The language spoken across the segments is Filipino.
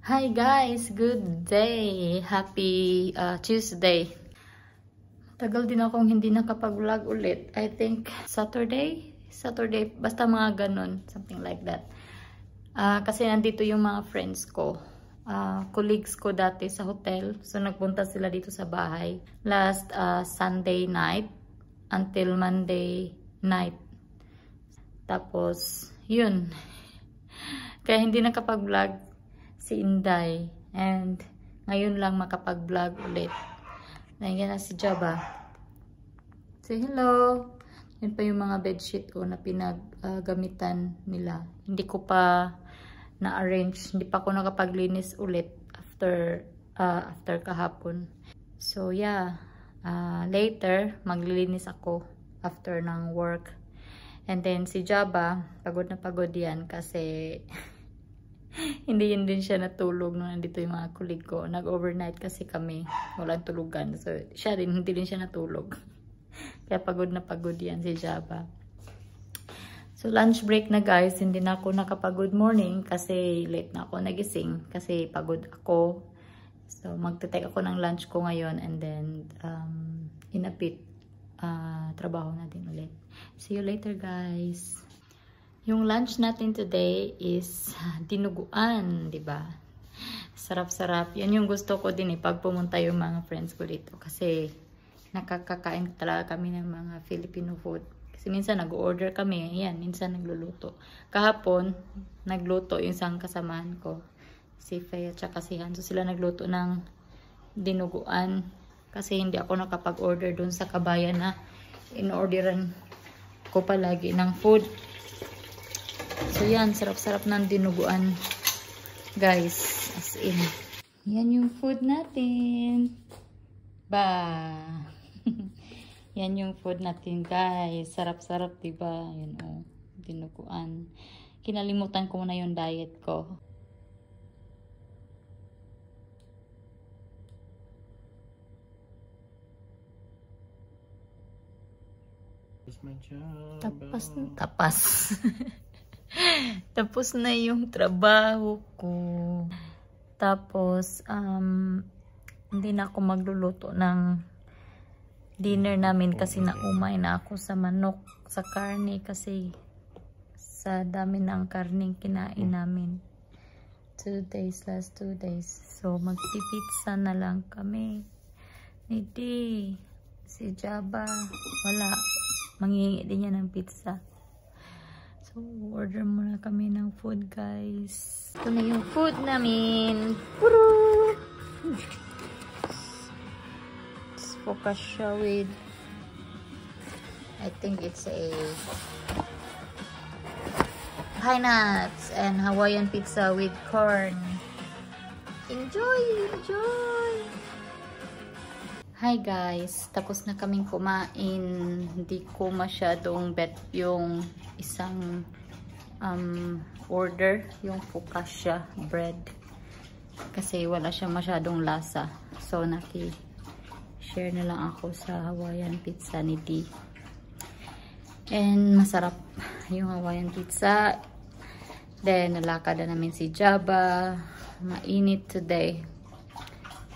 Hi guys, good day. Happy Tuesday. Tagal din akong hindi nakapag-vlog ulit. I think Saturday, basta mga ganun, something like that. Kasi nandito yung mga friends ko, colleagues ko dati sa hotel. So nagpunta sila dito sa bahay last Sunday night until Monday night. Tapos yun. Kaya hindi nakapag-vlog si Inday, and ngayon lang makapag-vlog ulit. Nandiyan na si Jaba. Say hello. Yan pa yung mga bedsheet ko na pinaggamitan nila. Hindi ko pa na-arrange. Hindi pa ako nakapaglinis ulit after kahapon. So yeah, later maglilinis ako after ng work. And then si Jaba, pagod na pagod yan kasi hindi yun din siya natulog nung nandito yung mga kulig ko. Nag-overnight kasi kami. Walang tulugan. So, siya rin, hindi din siya natulog. Kaya pagod na pagod yan si Jaba. So, lunch break na guys. Hindi na ako nakapag-good morning kasi late na ako nagising. Kasi pagod ako. So, magte-take ako ng lunch ko ngayon. And then, inapit. Trabaho natin ulit. See you later guys. Yung lunch natin today is dinuguan, di ba? Sarap-sarap. Yan yung gusto ko din pag pumunta yung mga friends ko dito. Kasi nakakakain talaga kami ng mga Filipino food. Kasi minsan nag-order kami. Yan, minsan nagluluto. Kahapon, nagluto yung isang kasamahan ko. Si Faye at saka si Han. So sila nagluto ng dinuguan. Kasi hindi ako nakapag-order dun sa kabayan na in-orderan ko palagi ng food. So yan, sarap-sarap ng dinuguan guys, as in. Yan yung food natin. Ba. Yan yung food natin guys. Sarap-sarap, diba? Yan o, dinuguan. Kinalimutan ko muna yung diet ko. Tapas. Tapos na yung trabaho ko. Tapos, hindi na ako magluluto ng dinner namin kasi naumay na ako sa manok, sa karne kasi sa dami ng karning kinain namin. 2 days, last 2 days. So, magpipizza na lang kami. Hindi. Si Jaba, wala. Manghihingi din niya ng pizza. So, order muna kami ng food, guys. Ito na yung food namin. Puro! It's focaccia with, I think it's a pine nuts and Hawaiian pizza with corn. Enjoy! Enjoy! Hi guys, tapos na kaming kumain. Hindi ko masyadong bet yung isang order, yung focaccia bread. Kasi wala siyang masyadong lasa. So naki-share na lang ako sa Hawaiian pizza ni D. And masarap yung Hawaiian pizza. Then nalakad na namin si Jaba. Mainit today.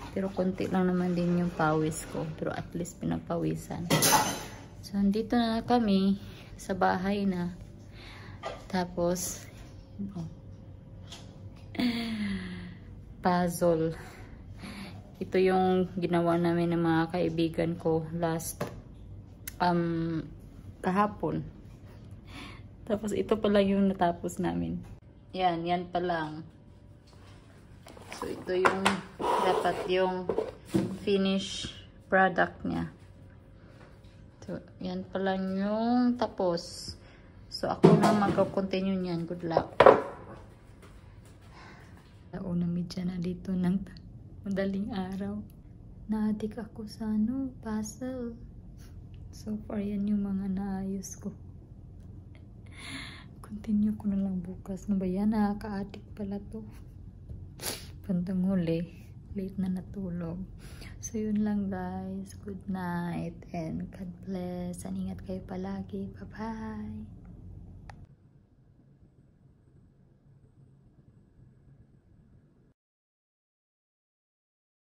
Pero konti lang naman din yung pawis ko. Pero at least pinapawisan. So, andito na kami. Sa bahay na. Tapos, puzzle. Ito yung ginawa namin ng mga kaibigan ko last kahapon. Tapos, ito pala yung natapos namin. Yan pa lang. So, ito yung dapat yung finish product niya. So, yan pa lang yung tapos. So, ako na mag-continue niyan. Good luck. Una medya na dito ng madaling araw. Naadik ako sa puzzle. So far, yan yung mga naayos ko. Continue ko na lang bukas. Ano ba yan? Nakaka-adik pala to. Pantang huli, late na natulog. So, yun lang guys. Good night and God bless. And ingat kayo palagi. Bye-bye.